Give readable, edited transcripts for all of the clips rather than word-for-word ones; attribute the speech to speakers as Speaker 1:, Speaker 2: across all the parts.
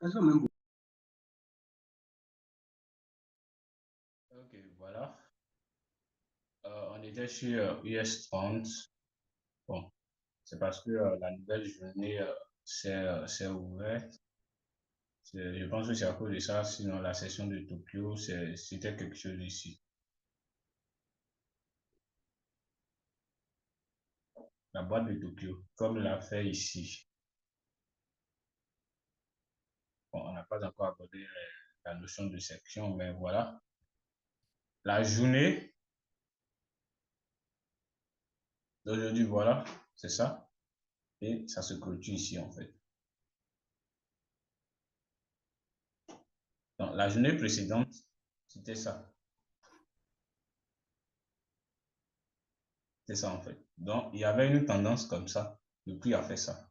Speaker 1: Elles ont même
Speaker 2: Ok, voilà. On était sur US 30. Bon, c'est parce que la nouvelle journée s'est ouverte. Je pense que c'est à cause de ça, sinon la session de Tokyo, c'était quelque chose ici. La boîte de Tokyo, comme l'a fait ici. Bon, on n'a pas encore abordé la notion de section, mais voilà. La journée d'aujourd'hui, voilà, c'est ça. Et ça se clôture ici, en fait. Donc, la journée précédente, c'était ça. C'est ça, en fait. Donc, il y avait une tendance comme ça. Le prix a fait ça.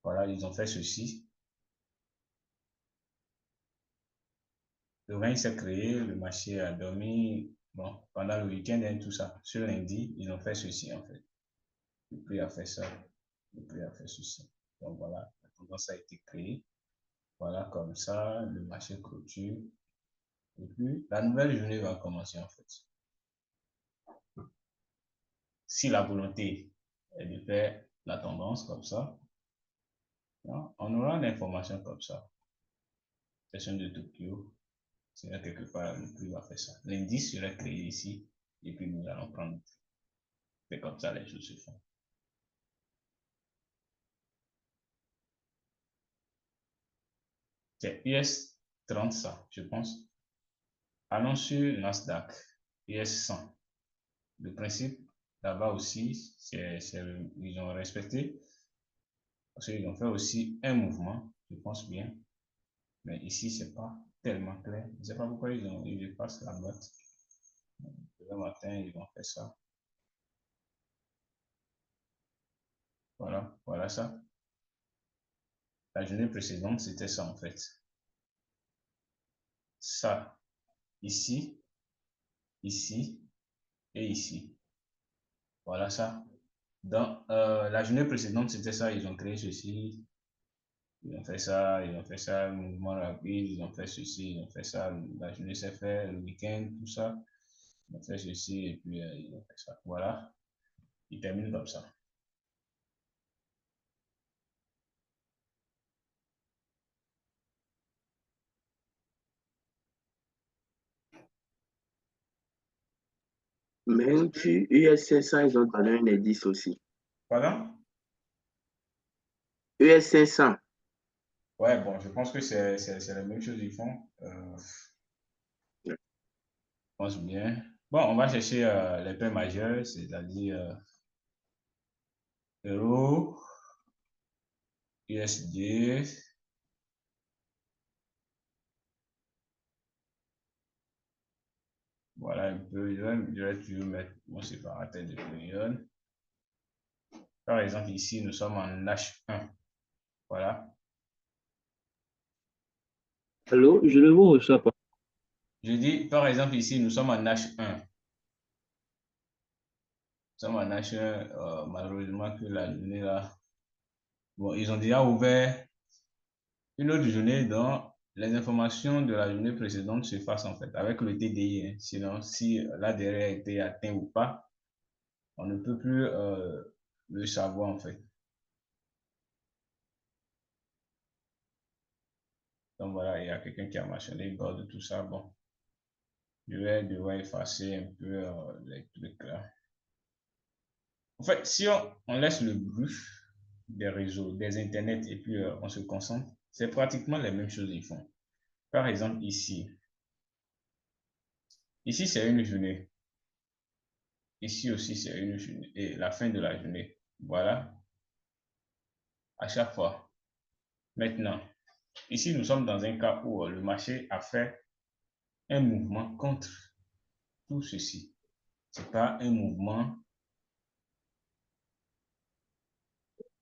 Speaker 2: Voilà, ils ont fait ceci. Le règne s'est créé, le marché a dormi. Bon, pendant le week-end et tout ça. Ce lundi, ils ont fait ceci, en fait. Le prix a fait ça. Le prix a fait ceci. Donc, voilà, la tendance a été créée. Voilà, comme ça, le marché clôture. Et puis, la nouvelle journée va commencer, en fait. Si la volonté est de faire la tendance comme ça, on aura l'information comme ça. Session de Tokyo, c'est là quelque part, le prix va faire ça. L'indice serait créé ici, et puis nous allons prendre. C'est comme ça les choses se font. C'est US 30 ça, je pense. Allons sur Nasdaq, US 100. Le principe, là-bas aussi, ils ont respecté, parce qu'ils ont fait aussi un mouvement, je pense bien. Mais ici, c'est pas tellement clair. Je ne sais pas pourquoi ils passent la boîte. Le matin, ils vont faire ça. Voilà, voilà ça. La journée précédente, c'était ça en fait. Ça, ici, ici et ici. Voilà ça. Dans la journée précédente, c'était ça. Ils ont créé ceci. Ils ont fait ça. Ils ont fait ça. Mouvement rapide. Ils ont fait ceci. Ils ont fait ça. La journée s'est fait. Le week-end, tout ça. Ils ont fait ceci. Et puis, ils ont fait ça. Voilà. Ils terminent comme ça.
Speaker 1: même sur US 500, ils ont donné un indice aussi.
Speaker 2: Voilà.
Speaker 1: US 500.
Speaker 2: Ouais, bon, je pense que c'est la même chose qu'ils font.
Speaker 1: Ouais.
Speaker 2: Je pense bien. Bon, on va chercher les paires majeures, c'est-à-dire euro, USD, voilà un peu. Je vais toujours mettre mon séparateur de période. Par exemple, ici, nous sommes en H1. Voilà.
Speaker 3: Allô, je ne vous reçois pas.
Speaker 2: Je dis, par exemple, ici, nous sommes en H1. Nous sommes en H1. Malheureusement, que la journée là. Bon, ils ont déjà ouvert une autre journée dont les informations de la journée précédente se fassent en fait avec le TDI. Hein. Sinon, si l'ADR a été atteint ou pas, on ne peut plus le savoir en fait. Donc voilà, il y a quelqu'un qui a mentionné le bord de tout ça. Bon, je vais devoir effacer un peu les trucs là. En fait, si on laisse le bruit des réseaux, des internets et puis on se concentre, c'est pratiquement les mêmes choses qu'ils font. Par exemple, ici. Ici, c'est une journée. Ici aussi, c'est une journée. Et la fin de la journée. Voilà. À chaque fois. Maintenant, ici, nous sommes dans un cas où le marché a fait un mouvement contre tout ceci. Ce n'est pas un mouvement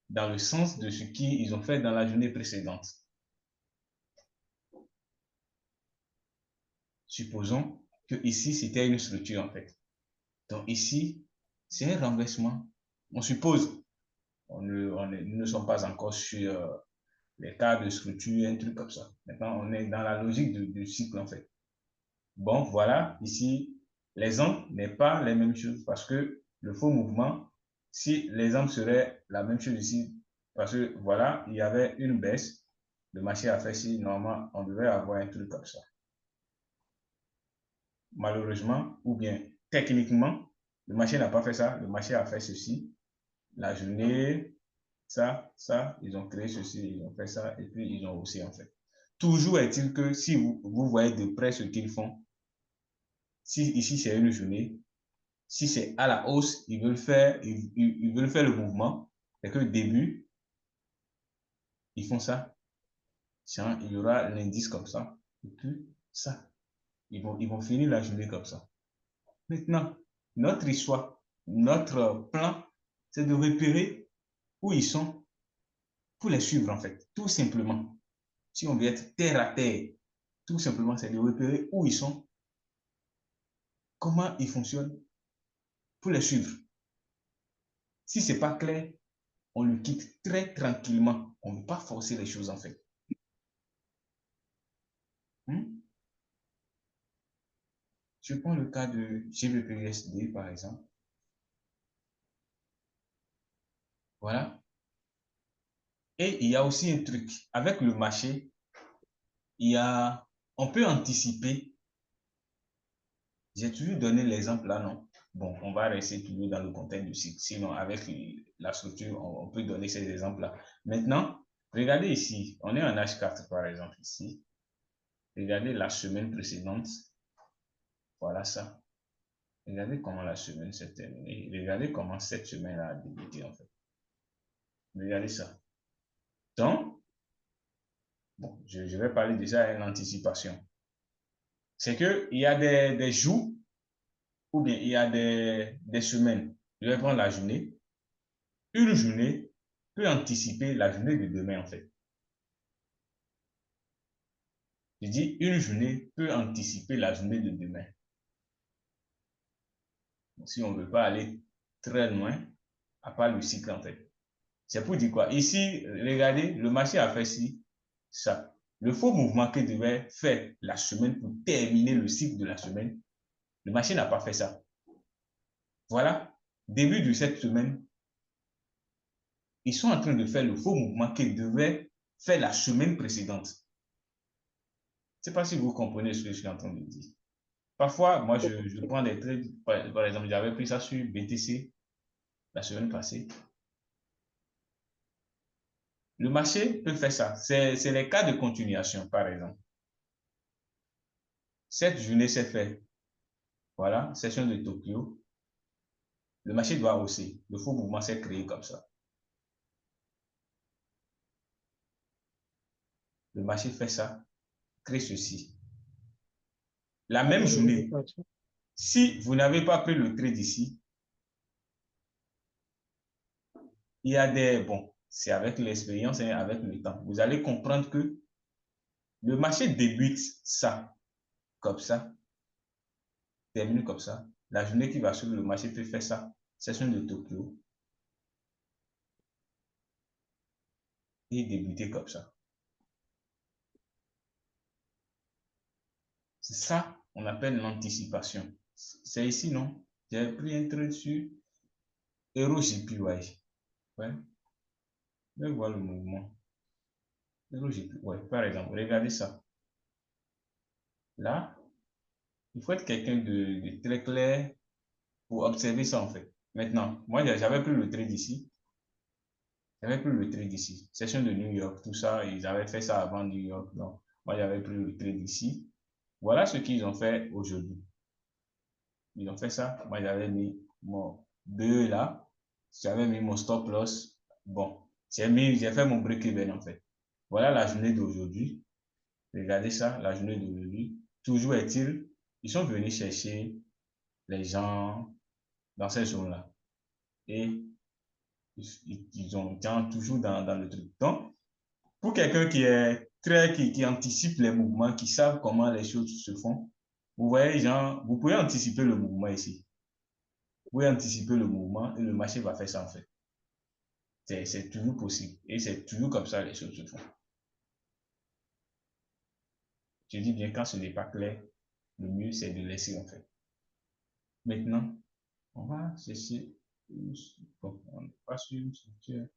Speaker 2: dans le sens de ce qu'ils ont fait dans la journée précédente. Supposons que ici, c'était une structure en fait. Donc ici, c'est un renversement. On suppose, nous ne sommes pas encore sur les cas de structure, un truc comme ça. Maintenant, on est dans la logique du cycle, en fait. Bon, voilà, ici, l'exemple n'est pas les mêmes choses parce que le faux mouvement, si l'exemple serait la même chose ici, parce que voilà, il y avait une baisse, le marché a fait ci, normalement, on devait avoir un truc comme ça. Malheureusement, ou bien techniquement, le marché n'a pas fait ça, le marché a fait ceci, la journée, ça, ils ont créé ceci, ils ont fait ça, et puis ils ont aussi en fait. Toujours est-il que si vous voyez de près ce qu'ils font, si ici c'est une journée, si c'est à la hausse, ils veulent faire le mouvement, et que au début, ils font ça, il y aura l'indice comme ça, et puis ça. Ils vont finir la journée comme ça. Maintenant, notre histoire, notre plan, c'est de repérer où ils sont pour les suivre en fait, tout simplement. Si on veut être terre à terre, tout simplement, c'est de repérer où ils sont, comment ils fonctionnent pour les suivre. Si ce n'est pas clair, on le quitte très tranquillement. On ne veut pas forcer les choses en fait. Je prends le cas de GBPUSD par exemple. Voilà. Et il y a aussi un truc. Avec le marché, on peut anticiper. J'ai toujours donné l'exemple là, non? Bon, on va rester toujours dans le contexte du cycle. Sinon, avec la structure, on peut donner ces exemples-là. Maintenant, regardez ici. On est en H4, par exemple, ici. Regardez la semaine précédente. Voilà ça. Regardez comment la semaine s'est terminée. Regardez comment cette semaine a débuté, en fait. Regardez ça. Donc, bon, je vais parler déjà d'une anticipation. C'est qu'il y a des jours ou bien il y a des semaines. Je vais prendre la journée. Une journée peut anticiper la journée de demain, en fait. Je dis une journée peut anticiper la journée de demain. Si on ne veut pas aller très loin, à part le cycle, en fait. C'est pour dire quoi? Ici, regardez, le marché a fait ci, ça. Le faux mouvement qu'il devait faire la semaine pour terminer le cycle de la semaine, le marché n'a pas fait ça. Voilà, début de cette semaine, ils sont en train de faire le faux mouvement qu'ils devaient faire la semaine précédente. Je ne sais pas si vous comprenez ce que je suis en train de dire. Parfois, moi, je prends des trades. Par exemple, j'avais pris ça sur BTC la semaine passée. Le marché peut faire ça. C'est les cas de continuation, par exemple. Cette journée s'est faite. Voilà, session de Tokyo. Le marché doit hausser. Le faux mouvement s'est créé comme ça. Le marché fait ça, crée ceci. La même journée, si vous n'avez pas pris le trade ici, il y a des, bon, c'est avec l'expérience et avec le temps. Vous allez comprendre que le marché débute ça, comme ça, termine comme ça. La journée qui va suivre, le marché peut faire ça, session de Tokyo, et débuter comme ça. C'est ça qu'on appelle l'anticipation. C'est ici, non? J'ai pris un trade sur EuroJPY. Ouais. Je vais voir le mouvement. EuroJPY. Ouais, par exemple, regardez ça. Là, il faut être quelqu'un de très clair pour observer ça en fait. Maintenant, moi j'avais pris le trade ici. J'avais pris le trade ici. Session de New York, tout ça, ils avaient fait ça avant New York. Donc, moi j'avais pris le trade ici. Voilà ce qu'ils ont fait aujourd'hui. Ils ont fait ça. Moi j'avais mis mon 2 là. J'avais mis mon stop loss. Bon, j'ai fait mon break-even en fait. Voilà la journée d'aujourd'hui. Regardez ça, la journée d'aujourd'hui. Toujours est-il, ils sont venus chercher les gens dans ces zones-là. Et ils ont toujours dans le truc. Donc, pour quelqu'un qui est qui anticipe les mouvements, qui savent comment les choses se font, vous voyez, genre, vous pouvez anticiper le mouvement ici. Vous pouvez anticiper le mouvement et le marché va faire ça en fait. C'est toujours possible. Et c'est toujours comme ça les choses se font. Je dis bien quand ce n'est pas clair, le mieux c'est de laisser en fait. Maintenant, on va chercher, bon, on va sur une structure.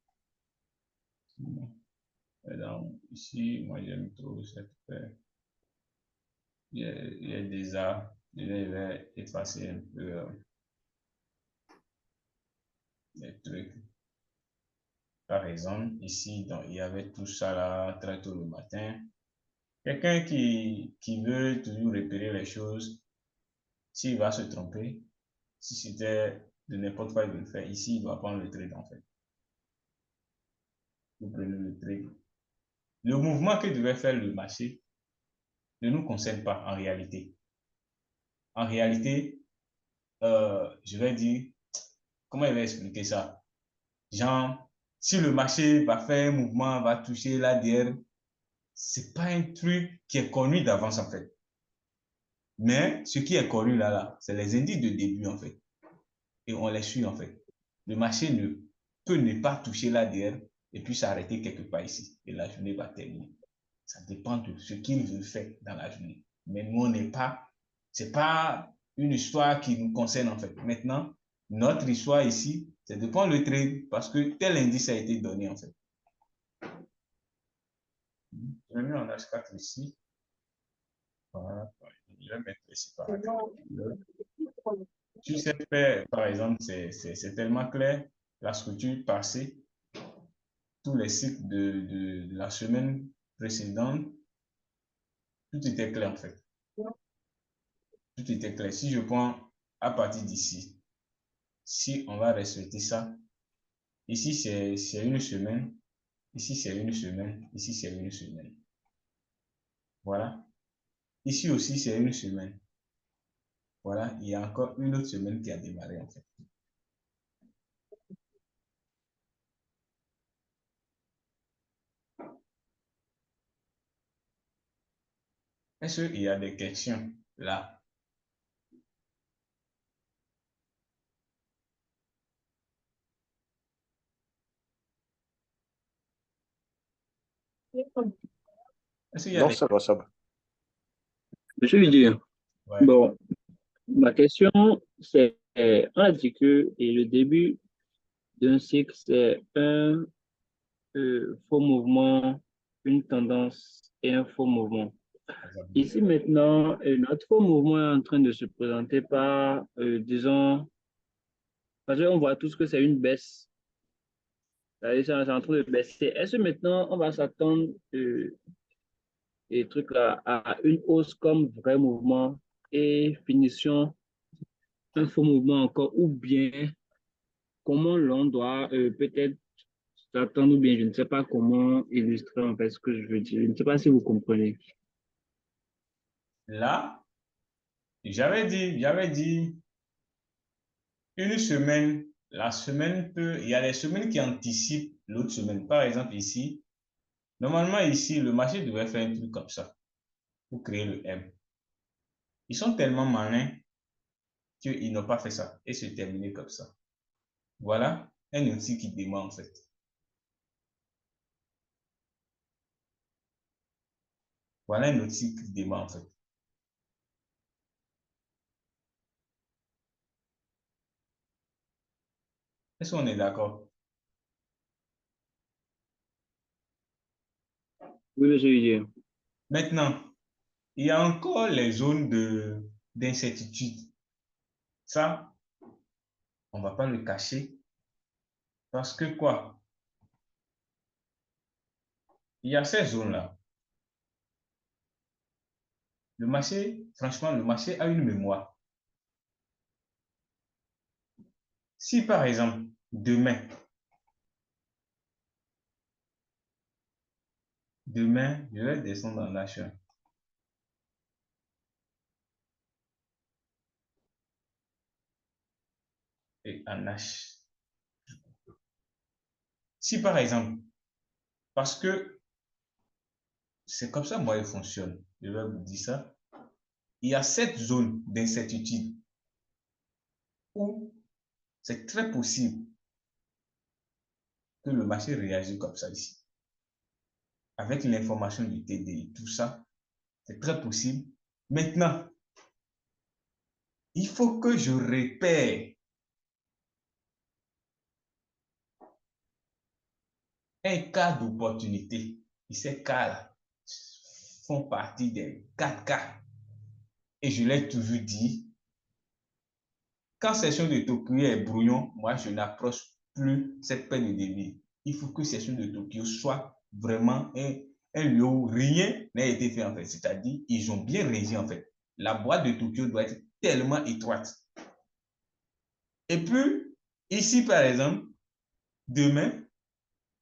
Speaker 2: Donc, ici, moi j'aime trop cette paire. Il y a déjà, je vais effacer un peu les trucs. Par exemple, ici, donc, il y avait tout ça là très tôt le matin. Quelqu'un qui veut toujours repérer les choses, s'il va se tromper, si c'était de n'importe quoi il veut le faire, ici, il doit prendre le trade en fait. Vous prenez le trade. Le mouvement que devait faire le marché ne nous concerne pas en réalité. En réalité, je vais dire, comment il va expliquer ça? Genre, si le marché va faire un mouvement, va toucher l'ADR, c'est pas un truc qui est connu d'avance en fait. Mais ce qui est connu là, c'est les indices de début en fait. Et on les suit en fait. Le marché ne peut ne pas toucher l'ADR et puis s'arrêter quelque part ici. Et la journée va terminer. Ça dépend de ce qu'il veut faire dans la journée. Mais nous, on n'est pas, c'est pas une histoire qui nous concerne en fait. Maintenant, notre histoire ici, c'est de prendre le trade parce que tel indice a été donné en fait. Je vais mettre en H4 ici. Voilà. Je vais mettre ici par exemple. Tu sais faire, par exemple, c'est tellement clair, la structure passée, tous les cycles de la semaine précédente, tout était clair en fait. Tout était clair. Si je prends à partir d'ici, si on va respecter ça, ici c'est une semaine, ici c'est une semaine, ici c'est une semaine. Voilà. Ici aussi c'est une semaine. Voilà, il y a encore une autre semaine qui a démarré en fait. Est-ce qu'il y a des questions là? Est-ce qu'il y a
Speaker 4: Non,
Speaker 2: des...
Speaker 4: ça va, ça va.
Speaker 3: Monsieur Didier,
Speaker 2: Ouais.
Speaker 3: bon, ma question, c'est, on a dit que et le début d'un cycle, c'est un faux mouvement, une tendance et un faux mouvement. Ici maintenant, notre faux mouvement est en train de se présenter par, disons, parce qu'on voit tous que c'est une baisse. C'est en train de baisser. Est-ce que maintenant, on va s'attendre et trucs là, à une hausse comme vrai mouvement et finition un faux mouvement encore, ou bien comment l'on doit peut-être s'attendre, ou bien je ne sais pas comment illustrer en fait ce que je veux dire. Je ne sais pas si vous comprenez.
Speaker 2: Là, j'avais dit une semaine, la semaine peut, il y a des semaines qui anticipent l'autre semaine. Par exemple, ici, normalement, ici, le marché devrait faire un truc comme ça pour créer le M. Ils sont tellement malins qu'ils n'ont pas fait ça et se terminer comme ça. Voilà un outil qui démarre en fait. Voilà un outil qui démarre en fait. Est-ce qu'on est d'accord?
Speaker 3: Oui, monsieur Didier.
Speaker 2: Maintenant, il y a encore les zones d'incertitude. Ça, on ne va pas le cacher. Parce que quoi? Il y a ces zones-là. Le marché, franchement, le marché a une mémoire. Si par exemple, demain, je vais descendre en H1 et en H. Si par exemple, parce que c'est comme ça, moi, il fonctionne. Je vais vous dire ça. Il y a cette zone d'incertitude où c'est très possible que le marché réagisse comme ça ici. Avec l'information du TDI, tout ça, C'est très possible. Maintenant, il faut que je repère un cas d'opportunité. Et ces cas-là font partie des 4 cas. Et je l'ai toujours dit, quand session de Tokyo est brouillon, moi, je n'approche plus cette peine de débit. Il faut que session de Tokyo soit vraiment un lieu où rien n'a été fait, en fait. C'est-à-dire, ils ont bien réagi, en fait. La boîte de Tokyo doit être tellement étroite. Et puis, ici, par exemple, demain,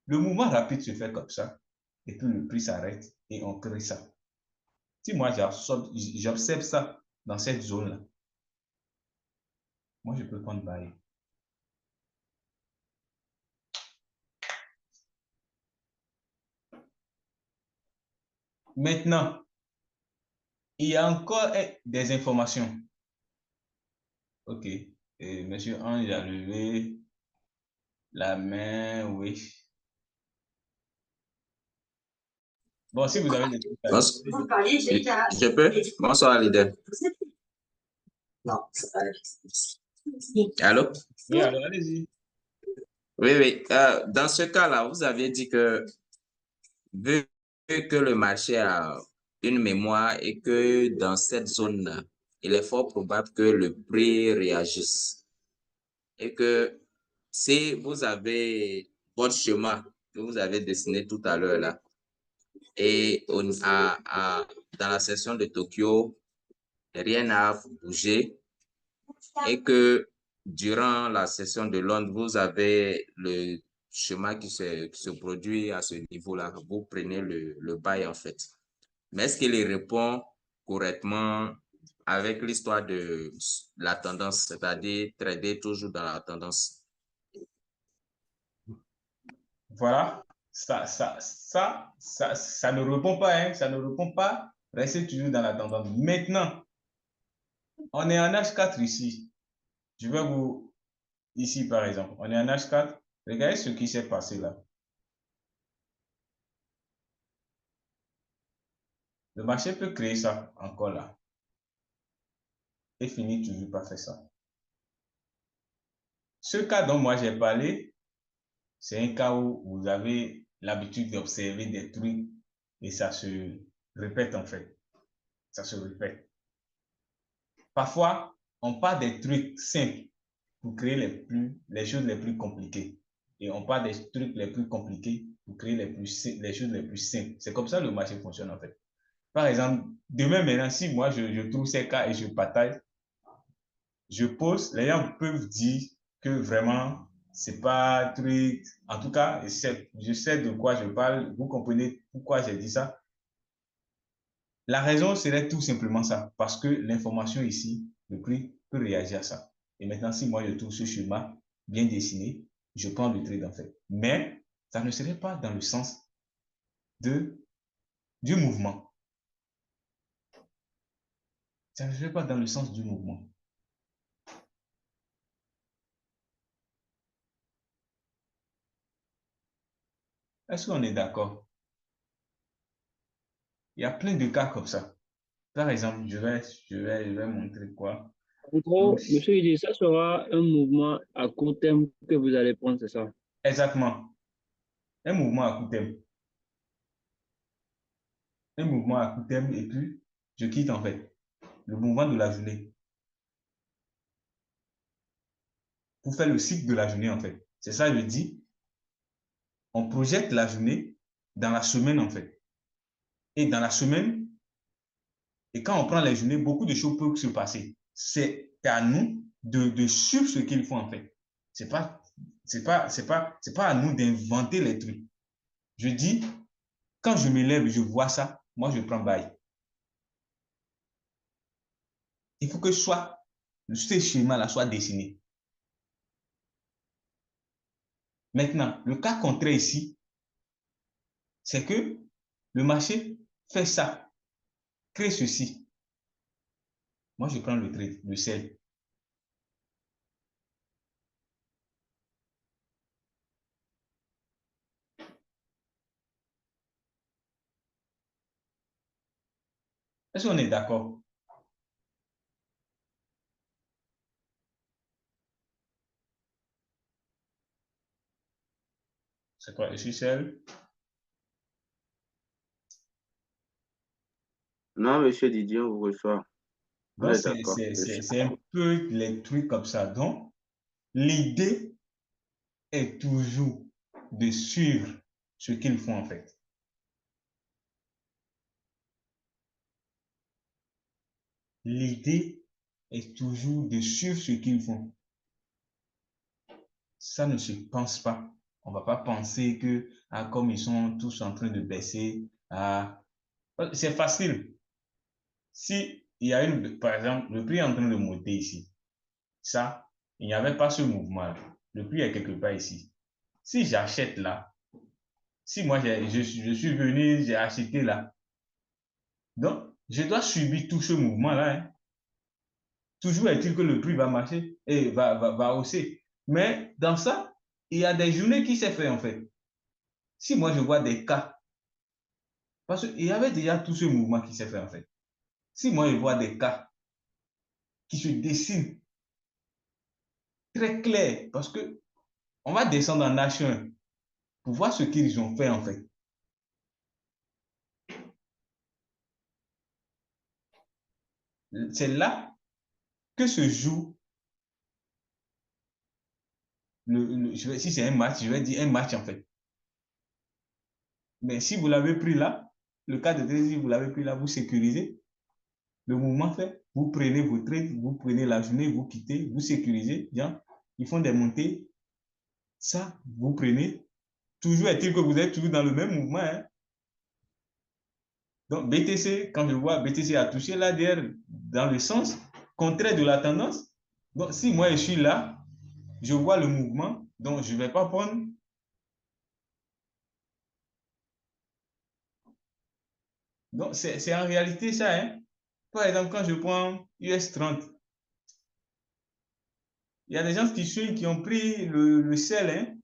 Speaker 2: le mouvement rapide se fait comme ça. Et puis, le prix s'arrête et on crée ça. Si moi, j'observe ça dans cette zone-là, moi, je peux prendre bail. Maintenant, il y a encore des informations. OK. Et monsieur Ange a levé la main, oui. Bon, si vous avez des trucs à dire.
Speaker 4: Je peux? Bonsoir, leader. Allô?
Speaker 2: Oui, alors allez-y.
Speaker 4: Oui, oui. Dans ce cas-là, vous avez dit que vu que le marché a une mémoire et que dans cette zone-là, il est fort probable que le prix réagisse et que si vous avez votre chemin que vous avez dessiné tout à l'heure là, et dans la session de Tokyo, rien n'a bougé et que durant la session de Londres, vous avez le chemin qui se produit à ce niveau-là. Vous prenez le bail en fait. Mais est-ce qu'il répond correctement avec l'histoire de la tendance, c'est-à-dire trader toujours dans la tendance?
Speaker 2: Voilà. Ça ne répond pas, hein. Ça ne répond pas. Restez toujours dans la tendance. Maintenant, on est en H4 ici. Je vais vous... Ici, par exemple, on est en H4. Regardez ce qui s'est passé là. Le marché peut créer ça encore là. Et finir toujours par faire ça. Ce cas dont moi j'ai parlé, c'est un cas où vous avez l'habitude d'observer des trucs et ça se répète en fait. Ça se répète. Parfois, on part des trucs simples pour créer les choses les plus compliquées. Et on part des trucs les plus compliqués pour créer les choses les plus simples. C'est comme ça que le marché fonctionne en fait. Par exemple, demain maintenant, si moi je trouve ces cas et je partage, je pose, les gens peuvent dire que vraiment, c'est pas un truc. En tout cas, je sais de quoi je parle. Vous comprenez pourquoi j'ai dit ça. La raison serait tout simplement ça. Parce que l'information ici, le prix peut réagir à ça. Et maintenant, si moi je trouve ce schéma bien dessiné, je prends le trade en fait. Mais ça ne serait pas dans le sens du mouvement. Ça ne serait pas dans le sens du mouvement. Est-ce qu'on est d'accord? Il y a plein de cas comme ça. Par exemple, je vais montrer quoi.
Speaker 3: En gros, monsieur Idi, ça sera un mouvement à court terme que vous allez prendre, c'est ça?
Speaker 2: Exactement. Un mouvement à court terme. Un mouvement à court terme et puis je quitte en fait le mouvement de la journée pour faire le cycle de la journée en fait. C'est ça, je dis. On projette la journée dans la semaine en fait. Et dans la semaine, et quand on prend les journées, beaucoup de choses peuvent se passer. C'est à nous de suivre ce qu'il faut en fait. C'est pas à nous d'inventer les trucs. Je dis, quand je me lève, je vois ça, moi je prends bail. Il faut que ce schéma-là soit dessiné. Maintenant, le cas contraire ici, c'est que le marché fait ça, crée ceci. Moi, je prends le trade, le sel. Est-ce qu'on est d'accord? C'est quoi? Je suis seul?
Speaker 1: Non, monsieur Didier, on vous reçoit. On
Speaker 2: Donc,
Speaker 1: est d'accord.
Speaker 2: c'est un peu les trucs comme ça. Donc, l'idée est toujours de suivre ce qu'ils font en fait. L'idée est toujours de suivre ce qu'ils font. Ça ne se pense pas. On ne va pas penser que comme ils sont tous en train de baisser, c'est facile. Si il y a par exemple, le prix est en train de monter ici, ça, il n'y avait pas ce mouvement-là. Le prix est quelque part ici. Si j'achète là, si moi je suis venu, j'ai acheté là, donc je dois subir tout ce mouvement-là. Hein. Toujours est-il que le prix va marcher et va hausser. Mais dans ça, il y a des journées qui s'est fait en fait. Si moi je vois des cas, parce qu'il y avait déjà tout ce mouvement qui s'est fait en fait. Si moi je vois des cas qui se dessinent très clairs, parce que on va descendre en H1 pour voir ce qu'ils ont fait en fait. C'est là que se joue, si c'est un match, je vais dire un match en fait. Mais si vous l'avez pris là, le cas de si vous l'avez pris là, vous sécurisez. Le mouvement fait, vous prenez vos trades, vous prenez la journée, vous quittez, vous sécurisez. Bien, ils font des montées. Ça, vous prenez. Toujours est-il que vous êtes toujours dans le même mouvement. Hein? Donc, BTC, quand je vois BTC a touché l'ADR dans le sens contraire de la tendance. Donc, si moi je suis là, je vois le mouvement, donc je ne vais pas prendre. Donc, c'est en réalité ça. Hein? Par exemple, quand je prends US30, il y a des gens qui suivent, qui ont pris le sel. Hein?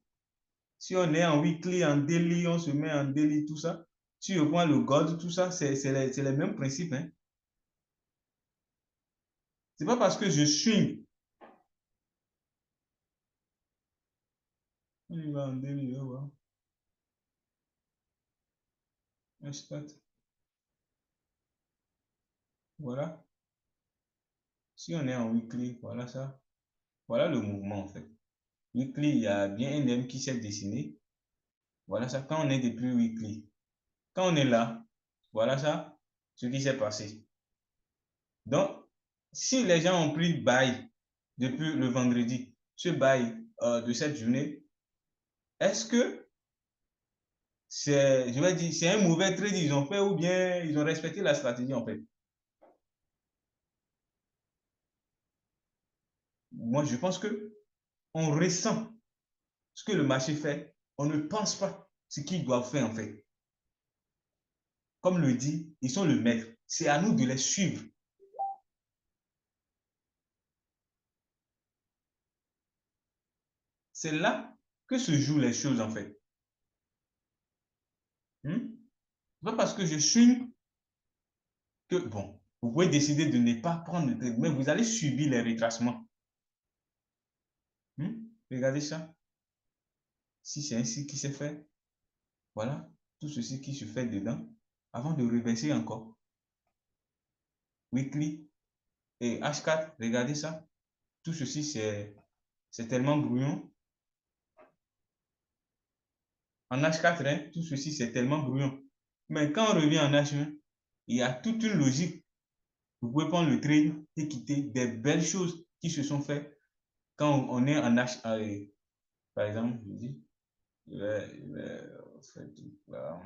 Speaker 2: Si on est en weekly, en daily, on se met en daily, tout ça. Si je prends le gold, tout ça, c'est les mêmes principes. Hein? C'est pas parce que je suis. On y va en daily, on va. Un spot. Voilà. Si on est en weekly, voilà ça. Voilà le mouvement en fait. Weekly, il y a bien un M qui s'est dessiné. Voilà ça. Quand on est depuis weekly. Quand on est là, voilà ça, ce qui s'est passé. Donc, si les gens ont pris buy depuis le vendredi, ce buy de cette journée, est-ce que je vais dire, c'est un mauvais trade ils ont fait ou bien ils ont respecté la stratégie en fait? Moi, je pense que on ressent ce que le marché fait. On ne pense pas ce qu'ils doivent faire en fait. Comme le dit, ils sont le maître. C'est à nous de les suivre. C'est là que se jouent les choses en fait. Pas parce que je suis que, bon, vous pouvez décider de ne pas prendre le trade, mais vous allez subir les retracements. Regardez ça. Si c'est ainsi qui s'est fait, voilà, tout ceci qui se fait dedans, avant de reverser encore. Weekly et H4, regardez ça. Tout ceci, c'est tellement brouillon. En H4, hein, tout ceci, c'est tellement brouillon. Mais quand on revient en H1, il y a toute une logique. Vous pouvez prendre le trade et quitter des belles choses qui se sont faites quand on est en H1. Par exemple, je dis, je vais faire tout là.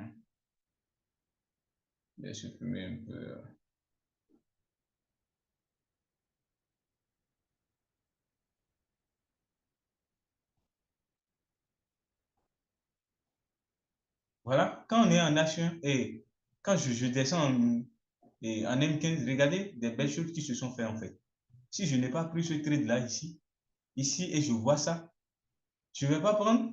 Speaker 2: Je vais supprimer un peu. Voilà, quand on est en H1 et quand je descends en M15, regardez des belles choses qui se sont faites en fait. Si je n'ai pas pris ce trade là ici, et je vois ça, je ne vais pas prendre.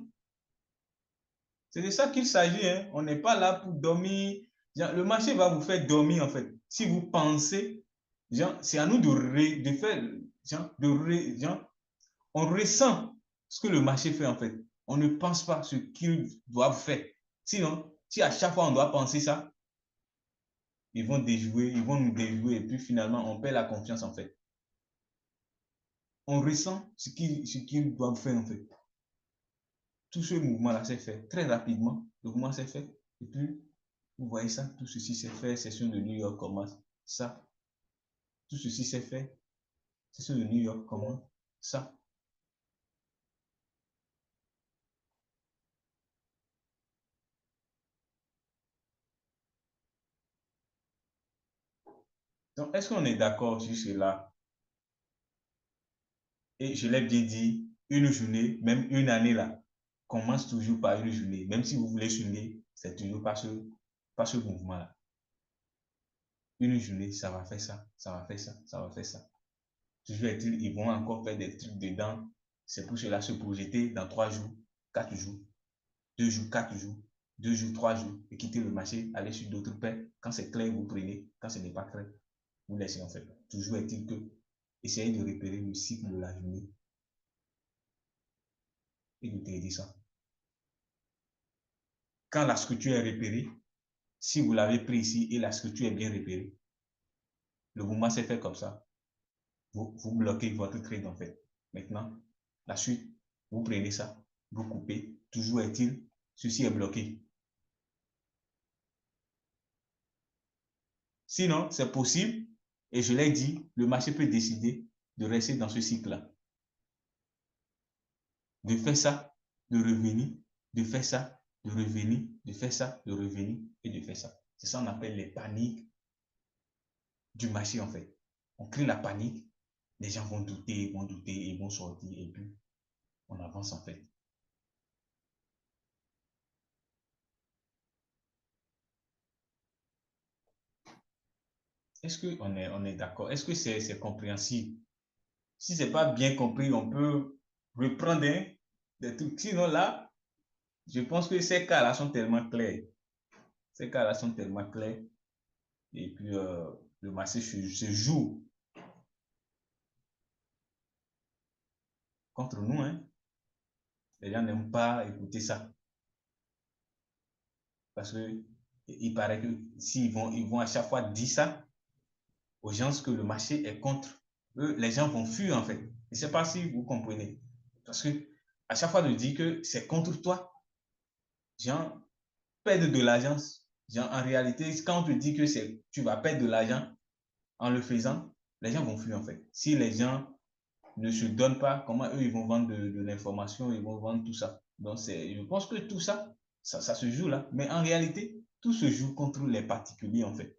Speaker 2: C'est de ça qu'il s'agit. Hein. On n'est pas là pour dormir, Le marché va vous faire dormir, en fait. Si vous pensez, c'est à nous de faire, on ressent ce que le marché fait, en fait. On ne pense pas ce qu'il doit faire. Sinon, si à chaque fois on doit penser ça, ils vont déjouer, ils vont nous déjouer, et puis finalement, on perd la confiance, en fait. On ressent ce qu'ils doivent faire, en fait. Tout ce mouvement-là s'est fait très rapidement. Le mouvement s'est fait. Et puis, vous voyez ça, tout ceci s'est fait. Session de New York commence. Ça, tout ceci s'est fait. Session de New York commence. Ça. Donc, est-ce qu'on est d'accord sur cela? Et je l'ai bien dit, une journée, même une année là, commence toujours par une journée. Même si vous voulez swinguer, c'est toujours par ce mouvement-là. Une journée, ça va faire ça, ça va faire ça, ça va faire ça. Toujours est-il, ils vont encore faire des trucs dedans. C'est pour cela se projeter dans 3 jours, 4 jours, 2 jours, 4 jours, 2 jours, 3 jours, et quitter le marché, aller sur d'autres paires. Quand c'est clair, vous prenez. Quand ce n'est pas clair, vous laissez en fait. Toujours est-il que essayez de repérer le cycle de la journée et de trader ça. Quand la structure est repérée, si vous l'avez pris ici et la structure est bien repérée, le mouvement s'est fait comme ça. Vous bloquez votre trade en fait. Maintenant, la suite, vous prenez ça, vous coupez. Toujours est-il, ceci est bloqué. Sinon, c'est possible, et je l'ai dit, le marché peut décider de rester dans ce cycle-là. De faire ça, de revenir, de faire ça, de revenir, de faire ça, de revenir et de faire ça. C'est ça qu'on appelle les paniques du marché en fait. On crée la panique, les gens vont douter, ils vont sortir et puis on avance en fait. Est-ce qu'on est d'accord? Est-ce que c'est compréhensible? Si ce n'est pas bien compris, on peut reprendre des trucs. Sinon là, je pense que ces cas-là sont tellement clairs. Ces cas-là sont tellement clairs. Et puis, le marché se joue contre nous. Hein. Les gens n'aiment pas écouter ça. Parce que il paraît que s'ils ils vont à chaque fois dire ça aux gens que le marché est contre eux, les gens vont fuir en fait. Je ne sais pas si vous comprenez. Parce que à chaque fois de dire que c'est contre toi, les gens perdent de l'argent. En réalité, quand on te dit que tu vas perdre de l'argent en le faisant, les gens vont fuir en fait. Si les gens ne se donnent pas, comment eux ils vont vendre de l'information, ils vont vendre tout ça. Donc je pense que tout ça, ça se joue là. Mais en réalité, tout se joue contre les particuliers en fait.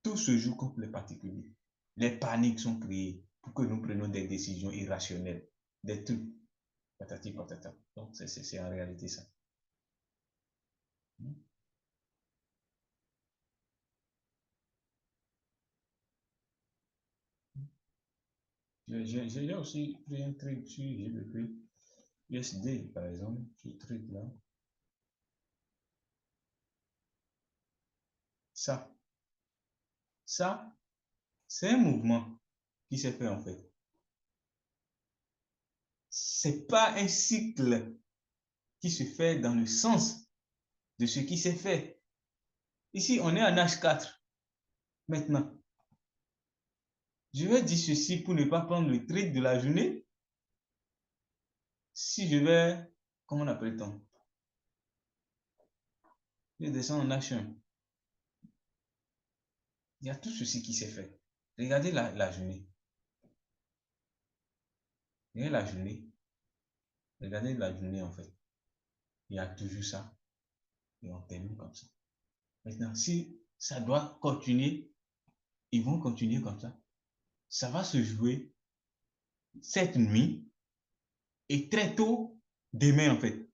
Speaker 2: Tout se joue contre les particuliers. Les paniques sont créées pour que nous prenions des décisions irrationnelles, des trucs, patati patata. Donc c'est en réalité ça. J'ai aussi pris un truc sur GBP, USD par exemple, ce truc là. Ça, c'est un mouvement qui s'est fait en fait. C'est pas un cycle qui se fait dans le sens de ce qui s'est fait. Ici, on est en H4 maintenant. Je vais dire ceci pour ne pas prendre le trade de la journée. Si je vais, comment on appelle-t-on? Je descends en H1. Il y a tout ceci qui s'est fait. Regardez la journée. Regardez la journée. Regardez la journée en fait. Il y a toujours ça. Et on termine comme ça. Maintenant, si ça doit continuer, ils vont continuer comme ça. Ça va se jouer cette nuit et très tôt demain en fait.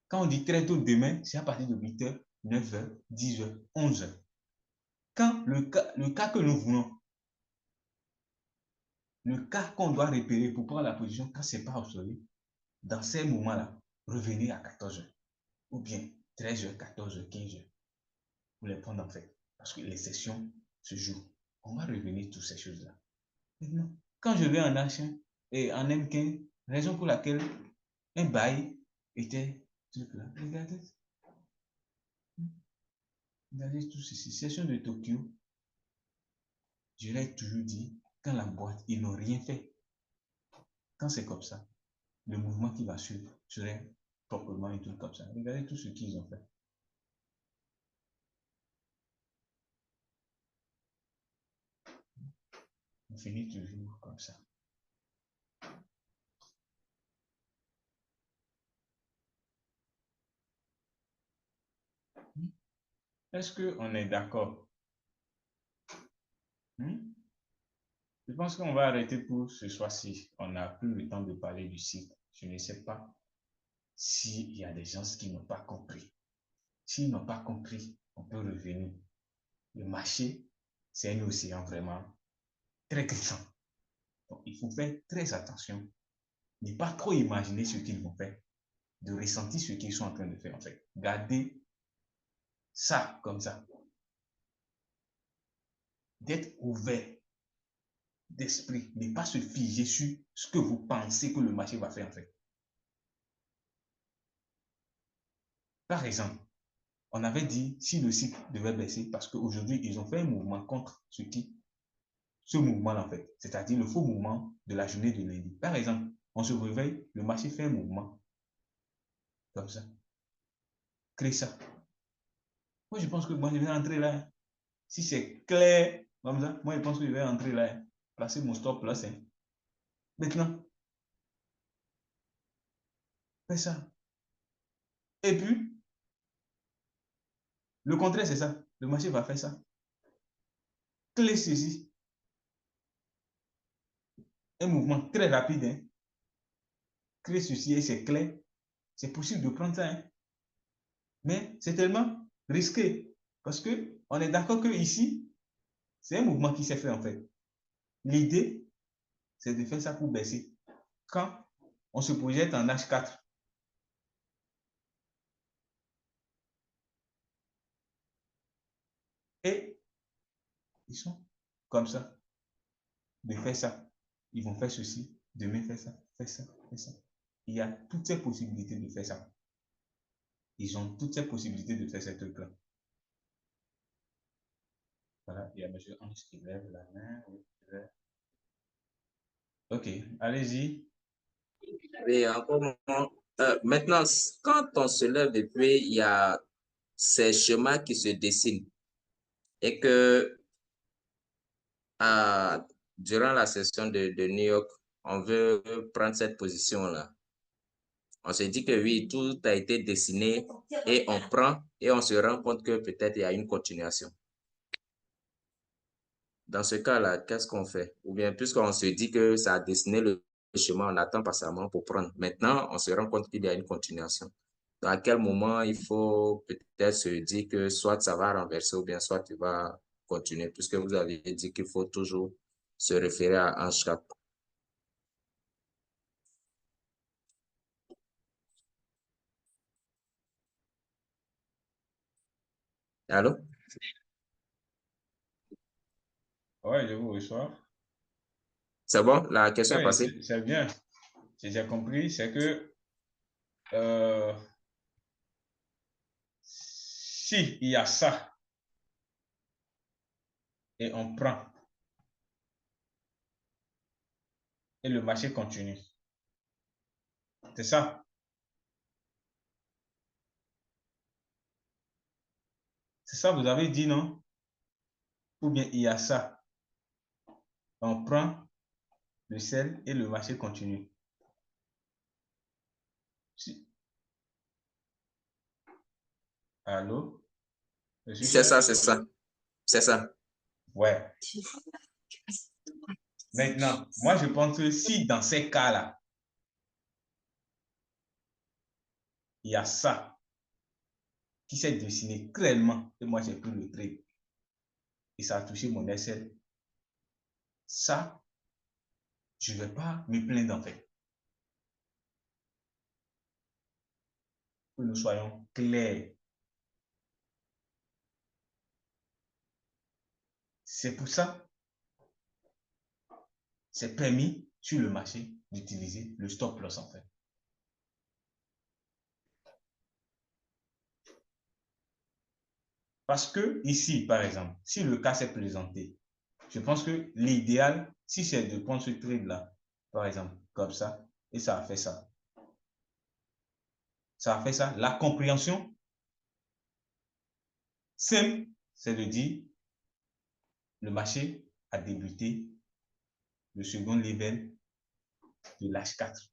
Speaker 2: Quand on dit très tôt demain, c'est à partir de 8h, 9h, 10h, 11h. Quand le cas que nous voulons, le cas qu'on doit repérer pour prendre la position quand c'est pas obsolète, dans ces moments-là, revenez à 14h ou bien 13h, 14h, 15h, pour les prendre en fait, parce que les sessions se jouent. On va revenir toutes ces choses-là. Maintenant, quand je vais en H1 et en M15, raison pour laquelle un bail était truc là. Regardez tout ceci. Session de Tokyo, je l'ai toujours dit, quand la boîte, ils n'ont rien fait. Quand c'est comme ça, le mouvement qui va suivre serait proprement un truc comme ça. Regardez tout ce qu'ils ont fait. On finit toujours comme ça. Est-ce qu'on est d'accord? Je pense qu'on va arrêter pour ce soir-ci. On n'a plus le temps de parler du cycle. Je ne sais pas s'il y a des gens qui n'ont pas compris. S'ils n'ont pas compris, on peut revenir. Le marché, c'est un océan vraiment très glissant. Donc, il faut faire très attention. Ne pas trop imaginer ce qu'ils vont faire. De ressentir ce qu'ils sont en train de faire, en fait. Gardez ça comme ça. D'être ouvert d'esprit. Ne pas se figer sur ce que vous pensez que le marché va faire, en fait. Par exemple, on avait dit si le cycle devait baisser parce qu'aujourd'hui, ils ont fait un mouvement contre ce mouvement-là, en fait. C'est-à-dire le faux mouvement de la journée de lundi. Par exemple, on se réveille, le marché fait un mouvement comme ça. Crée ça. Moi, je pense que moi, je vais entrer là. Si c'est clair, comme ça, moi, je pense que je vais entrer là. Placer mon stop là, c'est. Maintenant, fais ça. Et puis, le contraire, c'est ça. Le marché va faire ça. Clé ceci. Un mouvement très rapide. Hein. Crée ceci et c'est clair. C'est possible de prendre ça. Hein. Mais c'est tellement risqué. Parce que on est d'accord que ici, c'est un mouvement qui s'est fait en fait. L'idée, c'est de faire ça pour baisser. Quand on se projette en H4, et ils sont comme ça, de faire ça. Ils vont faire ceci, demain faire ça, faire ça, faire ça. Il y a toutes ces possibilités de faire ça. Ils ont toutes ces possibilités de faire ces trucs-là. Voilà, il y a M. Hans qui lève la main. Ok, allez-y.
Speaker 4: Oui, encore maintenant, quand on se lève et puis il y a ces schémas qui se dessinent et que durant la session de New York, on veut prendre cette position-là. On se dit que oui, tout a été dessiné et on prend et on se rend compte que peut-être il y a une continuation. Dans ce cas-là, qu'est-ce qu'on fait? Ou bien puisqu'on se dit que ça a dessiné le chemin, on attend patiemment pour prendre. Maintenant, on se rend compte qu'il y a une continuation. À quel moment il faut peut-être se dire que soit ça va renverser ou bien soit tu vas continuer, puisque vous avez dit qu'il faut toujours se référer à un chaque. Allô?
Speaker 2: Ouais, je vous reçois.
Speaker 4: C'est bon? La question est
Speaker 2: Oui,
Speaker 4: passée?
Speaker 2: c'est bien. J'ai compris, c'est que si il y a ça et on prend et le marché continue, c'est ça. C'est ça, vous avez dit, non? Ou bien il y a ça. On prend le sel et le marché continue. Si. Allô? Je suis
Speaker 4: C'est
Speaker 2: cher?
Speaker 4: ça, c'est ça. C'est ça.
Speaker 2: Ouais. Maintenant, moi, je pense que si dans ces cas-là, il y a ça qui s'est dessiné clairement et moi, j'ai pris le trade et ça a touché mon SL, ça, je ne vais pas me plaindre en fait. que nous soyons clairs. C'est pour ça, c'est permis sur le marché d'utiliser le stop loss en fait. Parce que ici, par exemple, si le cas s'est présenté, je pense que l'idéal, si c'est de prendre ce trade-là, par exemple, comme ça, et ça a fait ça. Ça a fait ça. La compréhension simple, c'est de dire le marché a débuté le second level de l'H4.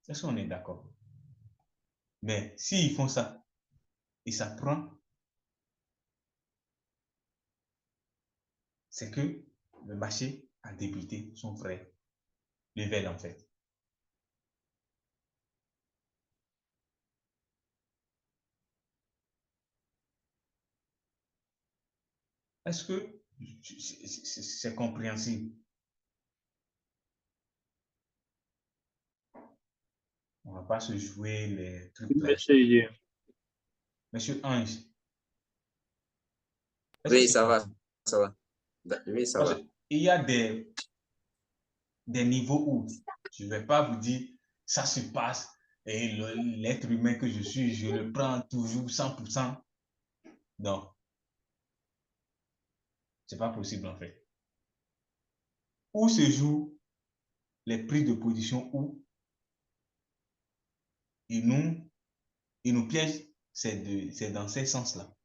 Speaker 2: Est-ce qu'on est d'accord? Mais s'ils font ça, et ça prend, c'est que le marché a débuté son vrai level en fait. Est-ce que c'est compréhensible? On ne va pas se jouer les trucs là. Monsieur Ange.
Speaker 4: Oui, ça va, ça va. Oui, ça va.
Speaker 2: Il y a des niveaux où je ne vais pas vous dire ça se passe et l'être humain que je suis, je le prends toujours 100%. Non. C'est pas possible en fait. Où se jouent les prises de position où ils nous piègent, c'est dans ces sens-là.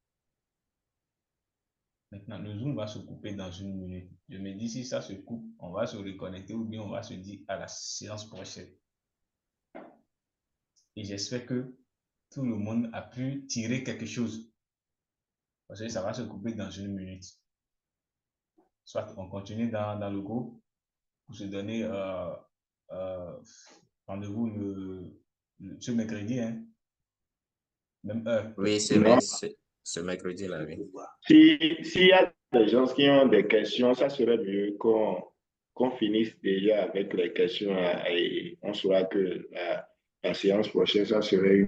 Speaker 2: Maintenant, le Zoom va se couper dans une minute. Je me dis, si ça se coupe, on va se reconnecter ou bien on va se dire à la séance prochaine. Et j'espère que tout le monde a pu tirer quelque chose. Parce que ça va se couper dans une minute. Soit on continue dans le groupe pour se donner rendez-vous ce mercredi. Hein? Même heure.
Speaker 4: Oui, c'est vrai, ce mercredi-là, oui.
Speaker 5: S'il y a des gens qui ont des questions, ça serait mieux qu'on finisse déjà avec les questions et on saura que la séance prochaine, ça serait